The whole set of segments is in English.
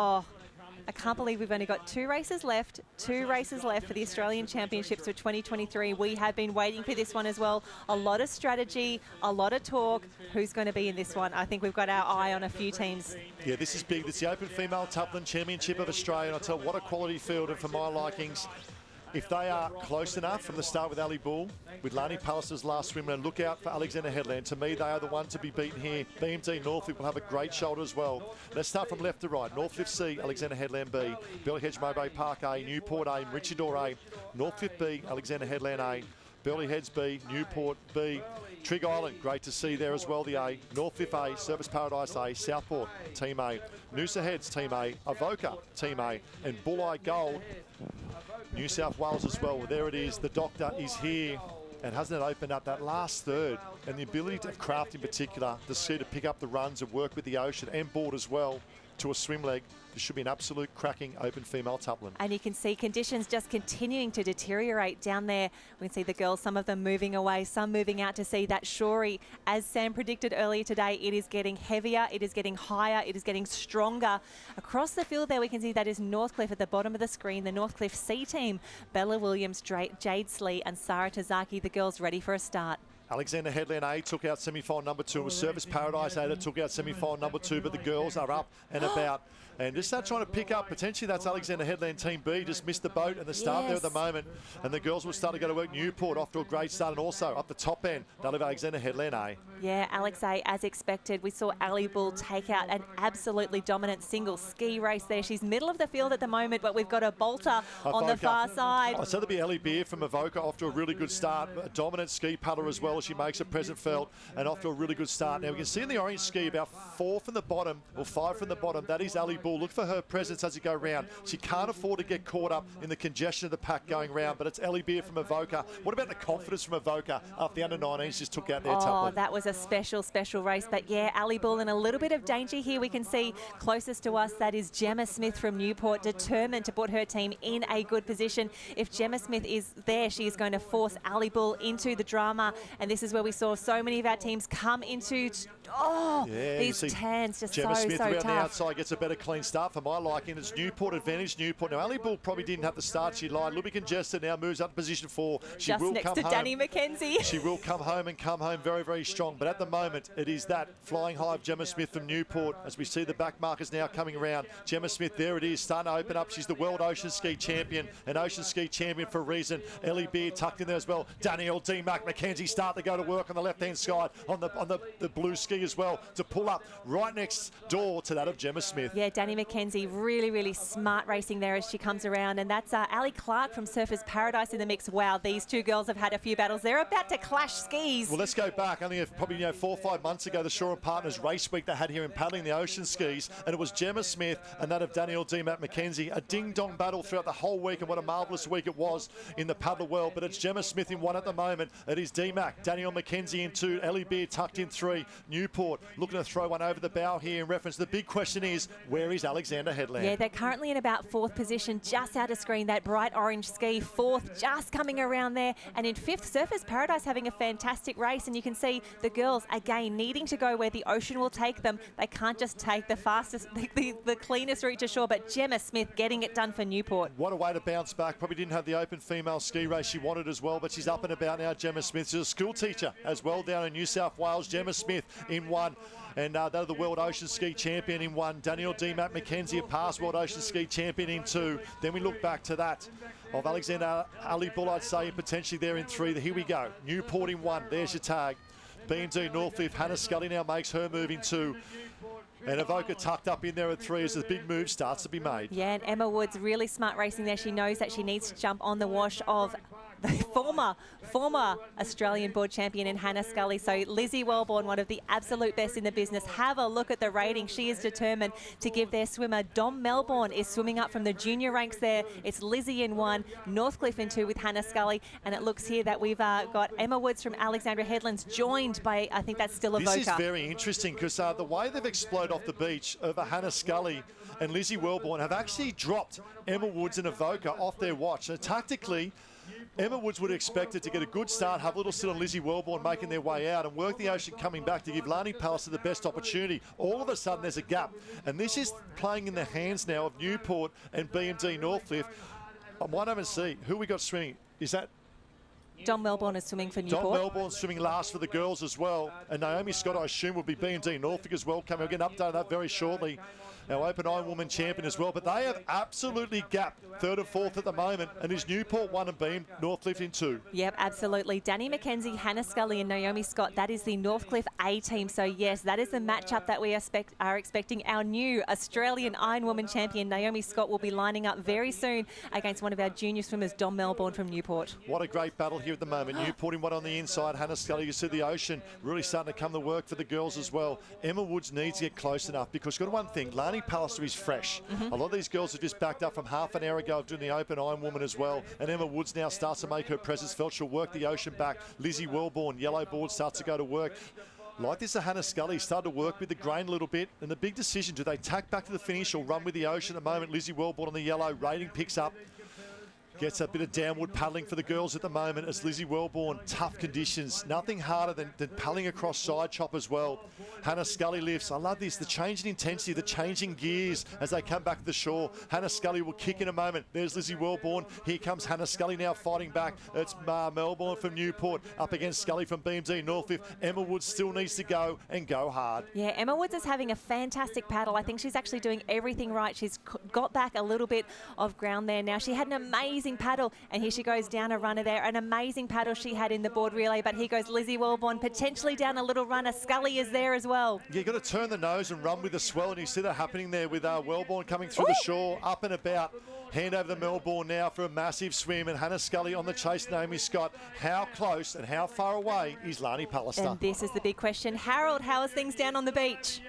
Oh, I can't believe we've only got 2 races left. 2 races left for the Australian Championships for 2023. We have been waiting for this one as well. A lot of strategy, a lot of talk. Who's going to be in this one? I think we've got our eye on a few teams. Yeah, this is big. It's the Open Female Taplin Championship of Australia. And I tell you, what a quality field, and for my likings, if they are close enough from the start with Ali Bull, with Lani Palliser's last swimmer, and look out for Alexander Headland. To me, they are the ones to be beaten here. BMD Northcliffe will have a great shoulder as well. Let's start from left to right. Northcliffe C, Alexander Headland B. Burleigh Hedge Mowbray Park A, Newport A, Maroochydore A. Northcliffe B, Alexander Headland A. Burleigh Heads B, Newport B. Trig Island, great to see there as well, the A. Northcliffe A, Service Paradise A, Southport, Team A. Noosa Heads, Team A. Avoca, Team A. And Bulleye Gold, New South Wales as well. There it is. The doctor is here. And hasn't it opened up that last third, and the ability of Craft in particular to see to pick up the runs and work with the ocean and board as well to a swim leg. This should be an absolute cracking Open Female Taplin. And you can see conditions just continuing to deteriorate down there. We can see the girls, some of them moving away, some moving out to sea. That Shorey, as Sam predicted earlier today, it is getting heavier, it is getting higher, it is getting stronger. Across the field there we can see that is Northcliffe at the bottom of the screen, the Northcliffe C team. Bella Williams, Jade Slee and Sarah Tazaki, the girls ready for a start. Alexander Headland A took out semi-final number 2. It was Service Paradise A that took out semi-final number 2, but the girls are up and about. And just start trying to pick up, potentially that's Alexander Headland Team B, just missed the boat and the start there at the moment. And the girls will start to go to work. Newport off to a great start, and also up the top end, they'll have Alexander Headland A. Yeah, Alex A, as expected. We saw Ali Bull take out an absolutely dominant single ski race there. She's middle of the field at the moment, but we've got a bolter on the far side. I said there'll be Ellie Beer from Avoca off to a really good start. A dominant ski putter as well as she makes a present felt, and off to a really good start. Now we can see in the orange ski about 4 from the bottom, or 5 from the bottom. That is Ali Bull. Look for her presence as you go round. She can't afford to get caught up in the congestion of the pack going round, but it's Ellie Beer from Avoca. What about the confidence from Avoca after the under-19s just took out their Taplin? Oh, that was a special race. But yeah, Ali Bull in a little bit of danger here. We can see closest to us, that is Gemma Smith from Newport, determined to put her team in a good position. If Gemma Smith is there, she is going to force Ali Bull into the drama. And this is where we saw so many of our teams come into, these tans just Gemma Smith so around tough. the outside gets a better clean start for my liking. It's Newport advantage, Newport. Now, Ali Bull probably didn't have the start she lied. A little bit congested, now moves up to position 4. She just will next come to home. Danny McKenzie. She will come home very, very strong. But at the moment, it is that flying high of Gemma Smith from Newport. As we see the back markers now coming around. Gemma Smith, there it is, starting to open up. She's the World Ocean Ski Champion, an Ocean Ski Champion for a reason. Ellie Beer tucked in there as well. Danielle D. McKenzie start to go to work on the left-hand side on the blue ski as well to pull up right next door to that of Gemma Smith. Yeah, Danny McKenzie, really smart racing there as she comes around. And that's Ali Clark from Surfers Paradise in the mix. Wow, these two girls have had a few battles. They're about to clash skis. Well, let's go back. Only probably 4 or 5 months ago, the Shore and Partners race week they had here in paddling the ocean skis, and it was Gemma Smith and that of Danielle D. McKenzie. A ding-dong battle throughout the whole week, and what a marvellous week it was in the paddle world. But it's Gemma Smith in 1 at the moment. It is D-Mac, Danielle McKenzie in 2, Ellie Beer tucked in 3. Newport looking to throw one over the bow here in reference. The big question is, where is Alexander Headland? Yeah, they're currently in about 4th position, just out of screen. That bright orange ski, 4th, just coming around there. And in 5th, Surfers Paradise having a fantastic race. And you can see the girls, again, needing to go where the ocean will take them. They can't just take the fastest, the cleanest route to shore. But Gemma Smith getting it done for Newport. What a way to bounce back. Probably didn't have the open female ski race she wanted as well, but she's up and about now, Gemma Smith. She's a school teacher as well down in New South Wales. Gemma Smith in 1. And they're the World Ocean Ski Champion in 1. Danielle D. McKenzie, a past World Ocean Ski Champion in 2. Then we look back to that of Alexander Ali Bull, I'd say, potentially there in 3. Here we go. Newport in 1. There's your tag. B&D Northcliffe. Hannah Scully now makes her move in 2. And Avoca tucked up in there at 3 as the big move starts to be made. Yeah, and Emma Woods really smart racing there. She knows that she needs to jump on the wash of the former Australian board champion in Hannah Scully. So Lizzie Wellborn, one of the absolute best in the business. Have a look at the rating. She is determined to give their swimmer. Dom Melbourne is swimming up from the junior ranks there. It's Lizzie in 1, Northcliffe in 2 with Hannah Scully. And it looks here that we've got Emma Woods from Alexandra Headlands joined by, I think that's still Avoca. This is very interesting because the way they've exploded off the beach over Hannah Scully and Lizzie Wellborn have actually dropped Emma Woods and Avoca off their watch. So tactically, Emma Woods would have expected to get a good start, have a little sit on Lizzie Wellborn making their way out and work the ocean coming back to give Lani Pallister the best opportunity. All of a sudden there's a gap, and this is playing in the hands now of Newport and BMD Northcliffe. I might even see who we got swimming. Is that Dom Melbourne is swimming for Newport. Dom Melbourne swimming last for the girls as well. And Naomi Scott, I assume, will be BMD Norfolk as well. We'll get an update on that very shortly. Our Open Iron Woman champion as well. But they have absolutely gapped third and fourth at the moment. And is Newport 1 and BM Northcliffe in 2? Yep, absolutely. Danny McKenzie, Hannah Scully and Naomi Scott. That is the Northcliffe A team. So, yes, that is the matchup that we are expecting. Our new Australian Iron Woman champion, Naomi Scott, will be lining up very soon against one of our junior swimmers, Dom Melbourne from Newport. What a great battle here at the moment. Newport in one on the inside. Hannah Scully, you see the ocean really starting to come to work for the girls as well. Emma Woods needs to get close enough because got one thing, Lani Pallister is fresh. A lot of these girls have just backed up from half an hour ago of doing the Open Iron Woman as well. And Emma Woods now starts to make her presence felt. She'll work the ocean back. Lizzie Wellborn, yellow board, starts to go to work. Like this, Hannah Scully started to work with the grain a little bit. And the big decision, do they tack back to the finish or run with the ocean at the moment? Lizzie Wellborn on the yellow, rating picks up. Gets a bit of downward paddling for the girls at the moment as Lizzie Wellborn, tough conditions. Nothing harder than paddling across side chop as well. Hannah Scully lifts. I love this, the change in intensity, the changing gears as they come back to the shore. Hannah Scully will kick in a moment. There's Lizzie Wellborn. Here comes Hannah Scully now fighting back. It's Melbourne from Newport up against Scully from BMD Northcliffe. Emma Woods still needs to go and go hard. Yeah, Emma Woods is having a fantastic paddle. I think she's actually doing everything right. She's got back a little bit of ground there now. She had an amazing paddle, and here she goes down a runner there. An amazing paddle she had in the board relay, but here goes Lizzie Wellborn potentially down a little runner. Scully is there as well. Yeah, you've got to turn the nose and run with the swell, and you see that happening there with Wellborn coming through the shore, up and about. Hand over to Melbourne now for a massive swim, and Hannah Scully on the chase, Naomi Scott. How close and how far away is Lani Pallister? And this is the big question. Harold, how is things down on the beach?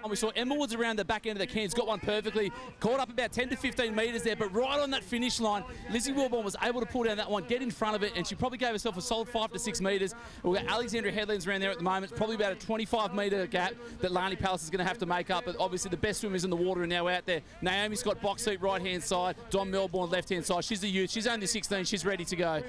And we saw Emma Woods around the back end of the cans, got one perfectly, caught up about 10 to 15 metres there, but right on that finish line, Lizzie Wellborn was able to pull down that one, get in front of it, and she probably gave herself a solid 5 to 6 metres. We've got Alexandra Headlands around there at the moment. It's probably about a 25-metre gap that Lani Pallister is going to have to make up, but obviously the best swimmers in the water are now out there. Naomi Scott, box seat right-hand side, Dom Melbourne left-hand side. She's a youth. She's only 16. She's ready to go.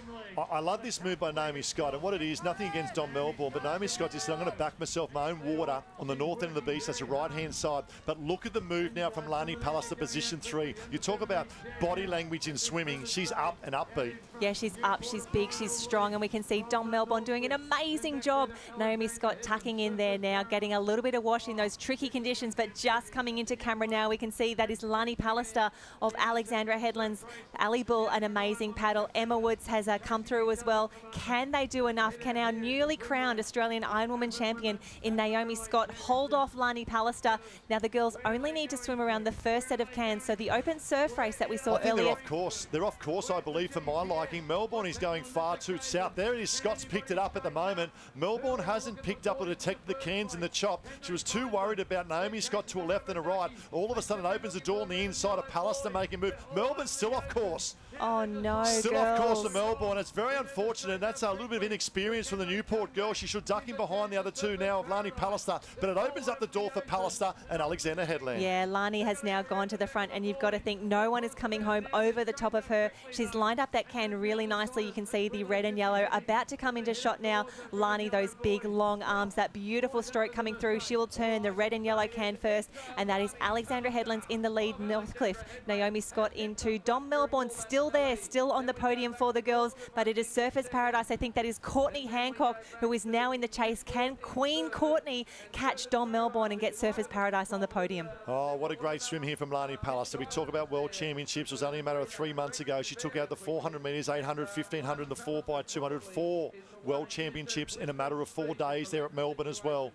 I love this move by Naomi Scott, and what it is, nothing against Dom Melbourne, but Naomi Scott just said, I'm going to back myself my own water on the north end of the beach. That's the right-hand side. But look at the move now from Lani Pallister, position 3. You talk about body language in swimming. She's up and upbeat. Yeah, she's up, she's big, she's strong, and we can see Dom Melbourne doing an amazing job. Naomi Scott tucking in there now, getting a little bit of wash in those tricky conditions, but just coming into camera now, we can see that is Lani Pallister of Alexandra Headlands. Ali Bull, an amazing paddle. Emma Woods has come through as well. Can they do enough? Can our newly crowned Australian Ironwoman champion in Naomi Scott hold off Lani Pallister? Now the girls only need to swim around the first set of cans, so the open surf race that we saw earlier. They're off course. They're off course, I believe, for my liking. Melbourne is going far too south. There it is. Scott's picked it up at the moment. Melbourne hasn't picked up or detected the cans in the chop. She was too worried about Naomi Scott to a left and a right. All of a sudden, it opens the door on the inside of Pallister making a move. Melbourne's still off course. Oh no, Still girls. off course to Melbourne. It's very unfortunate. That's a little bit of inexperience from the Newport girl. She should duck in behind the other two now of Lani Pallister. But it opens up the door for Pallister and Alexander Headland. Yeah, Lani has now gone to the front, and you've got to think no one is coming home over the top of her. She's lined up that can really nicely. You can see the red and yellow about to come into shot now. Lani, those big long arms, that beautiful stroke coming through. She will turn the red and yellow can first, and that is Alexandra Headlands in the lead. Northcliffe, Naomi Scott into Dom Melbourne, still there, still on the podium for the girls, but it is Surfers Paradise. I think that is Courtney Hancock, who is now in the chase. Can Queen Courtney catch Dom Melbourne and get Surfers Paradise on the podium? Oh, what a great swim here from Lani Pallister. We talk about World Championships. It was only a matter of 3 months ago. She took out the 400 metres, 800, 1500, and the 4x200. 4 World Championships in a matter of 4 days there at Melbourne as well.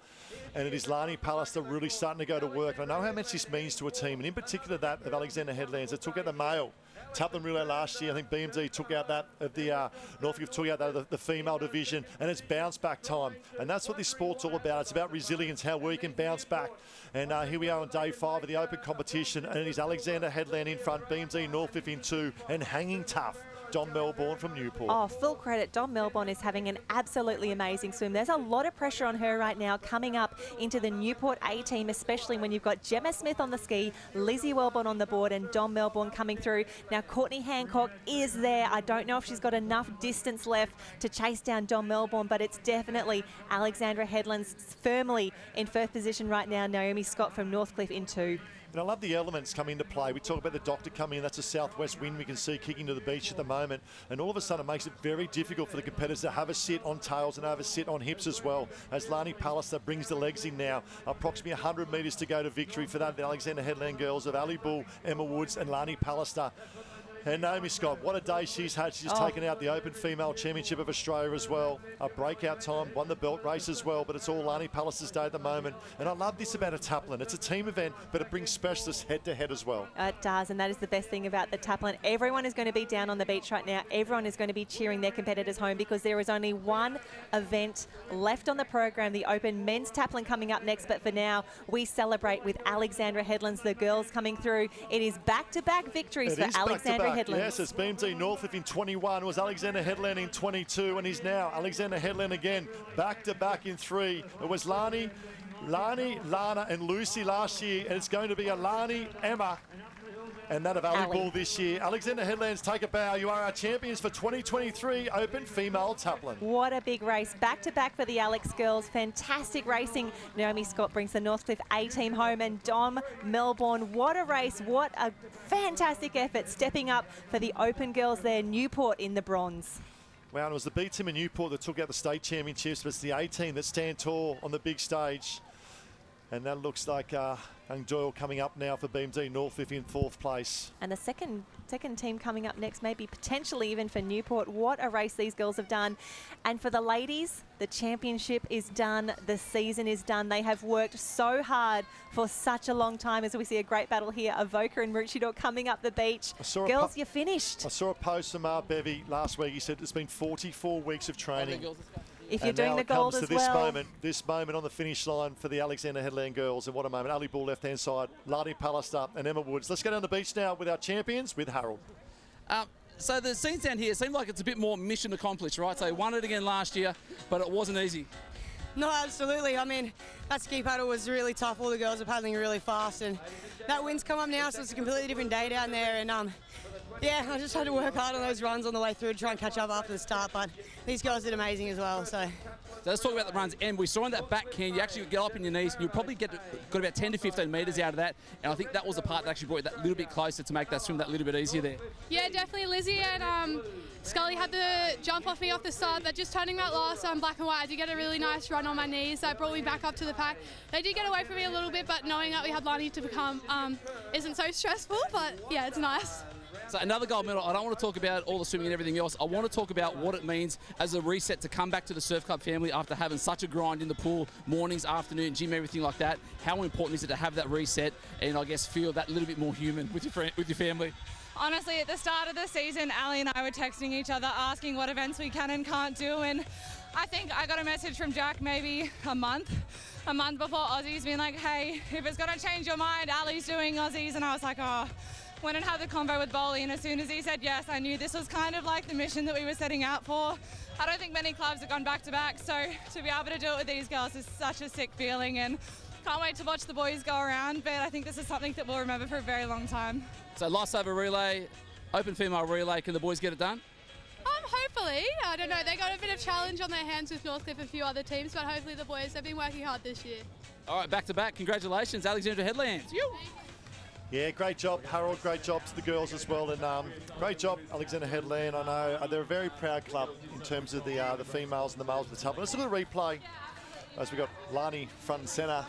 And it is Lani Pallister really starting to go to work. And I know how much this means to a team, and in particular that of Alexander Headlands. It took out the male Taplin relay last year. I think BMD took out that of the Norfolk took out that of the female division, and it's bounce back time. And that's what this sport's all about. It's about resilience, how we can bounce back. And here we are on day 5 of the open competition, and it is Alexander Headland in front, BMD Norfolk in 2, and hanging tough Dom Melbourne from Newport. Oh, full credit. Dom Melbourne is having an absolutely amazing swim. There's a lot of pressure on her right now coming up into the Newport A team, especially when you've got Gemma Smith on the ski, Lizzie Wellborn on the board, and Dom Melbourne coming through. Now, Courtney Hancock is there. I don't know if she's got enough distance left to chase down Dom Melbourne, but it's definitely Alexandra Headland's firmly in first position right now. Naomi Scott from Northcliffe in 2. And I love the elements come into play. We talk about the doctor coming in. That's a southwest wind we can see kicking to the beach at the moment. And all of a sudden it makes it very difficult for the competitors to have a sit on tails and have a sit on hips as well. As Lani Pallister brings the legs in now. Approximately 100 metres to go to victory for that. The Alexander Headland girls of Ali Bull, Emma Woods and Lani Pallister. And Naomi Scott, what a day she's had. She's taken out the Open Female Championship of Australia as well. A breakout time, won the belt race as well, but it's all Lani Pallister's day at the moment. And I love this about a Taplin. It's a team event, but it brings specialists head-to-head as well. It does, and that is the best thing about the Taplin. Everyone is going to be down on the beach right now. Everyone is going to be cheering their competitors home because there is only one event left on the program, the Open Men's Taplin coming up next. But for now, we celebrate with Alexandra Headlands, the girls coming through. It is back-to-back victories for Alexandra Headlands. Yes, it's BMT Northcliffe in 21. It was Alexander Headland in 22, and he's now Alexander Headland again, back-to-back in 3. It was Lani, Lana, and Lucy last year, and it's going to be a Lani, Emma, and that of Ali Bull this year. Alexander Headlands, take a bow. You are our champions for 2023 Open Female Taplin. What a big race. Back-to-back for the Alex girls. Fantastic racing. Naomi Scott brings the Northcliffe A team home, and Dom Melbourne. What a race. What a fantastic effort. Stepping up for the Open girls there. Newport in the bronze. Wow, and it was the B team in Newport that took out the state championships, but it's the A team that stand tall on the big stage. And that looks like Young Doyle coming up now for BMT Northcliffe in 4th place. And the second team coming up next, maybe potentially even for Newport. What a race these girls have done. And for the ladies, the championship is done. The season is done. They have worked so hard for such a long time, as we see a great battle here. Avoca and Maroochydore coming up the beach. Girls, you're finished. I saw a post from Bevy last week. He said it's been 44 weeks of training. If you're doing the gold as well. This moment on the finish line for the Alexander Headland girls. And what a moment. Ali Bull left-hand side, Lani Pallister and Emma Woods. Let's go down the beach now with our champions, with Harold. So the scenes down here seem like it's a bit more mission accomplished, right? So they won it again last year, but it wasn't easy. No, absolutely. I mean, that ski paddle was really tough. All the girls are paddling really fast, and that wind's come up now, so it's a completely different day down there. And yeah, I just had to work hard on those runs on the way through to try and catch up after the start, but these girls did amazing as well. So let's talk about the runs. And we saw on that back can, you actually get up in your knees, and you probably got about 10 to 15 metres out of that. And I think that was the part that actually brought you that little bit closer to make that swim that little bit easier there. Yeah, definitely. Lizzie and Scully had the jump off me off the start, but just turning that last black and white, I did get a really nice run on my knees. That brought me back up to the pack. They did get away from me a little bit, but knowing that we had Lani to become isn't so stressful, but yeah, it's nice. So another gold medal. I don't want to talk about all the swimming and everything else. I want to talk about what it means as a reset to come back to the Surf Club family after having such a grind in the pool, mornings, afternoon, gym, everything like that. How important is it to have that reset and I guess feel that little bit more human with your family? Honestly, at the start of the season, Ali and I were texting each other, asking what events we can and can't do, and I think I got a message from Jack maybe a month before Aussies being like, hey, if it's going to change your mind, Ali's doing Aussies, and I was like, oh. Went and had the convo with Bolly, and as soon as he said yes, I knew this was kind of like the mission that we were setting out for. I don't think many clubs have gone back-to-back, so to be able to do it with these girls is such a sick feeling, and can't wait to watch the boys go around, but I think this is something that we'll remember for a very long time. So lifesaver relay, open female relay, can the boys get it done? Hopefully. I don't know, they got a bit of challenge on their hands with Northcliffe and a few other teams, but hopefully the boys have been working hard this year. All right, back-to-back, congratulations, Alexandra Headlands. Yeah, great job, Harold. Great job to the girls as well, and great job, Alexander Headland. I know they're a very proud club in terms of the females and the males of the Taplin. Let's look at the replay as we got Lani front and centre.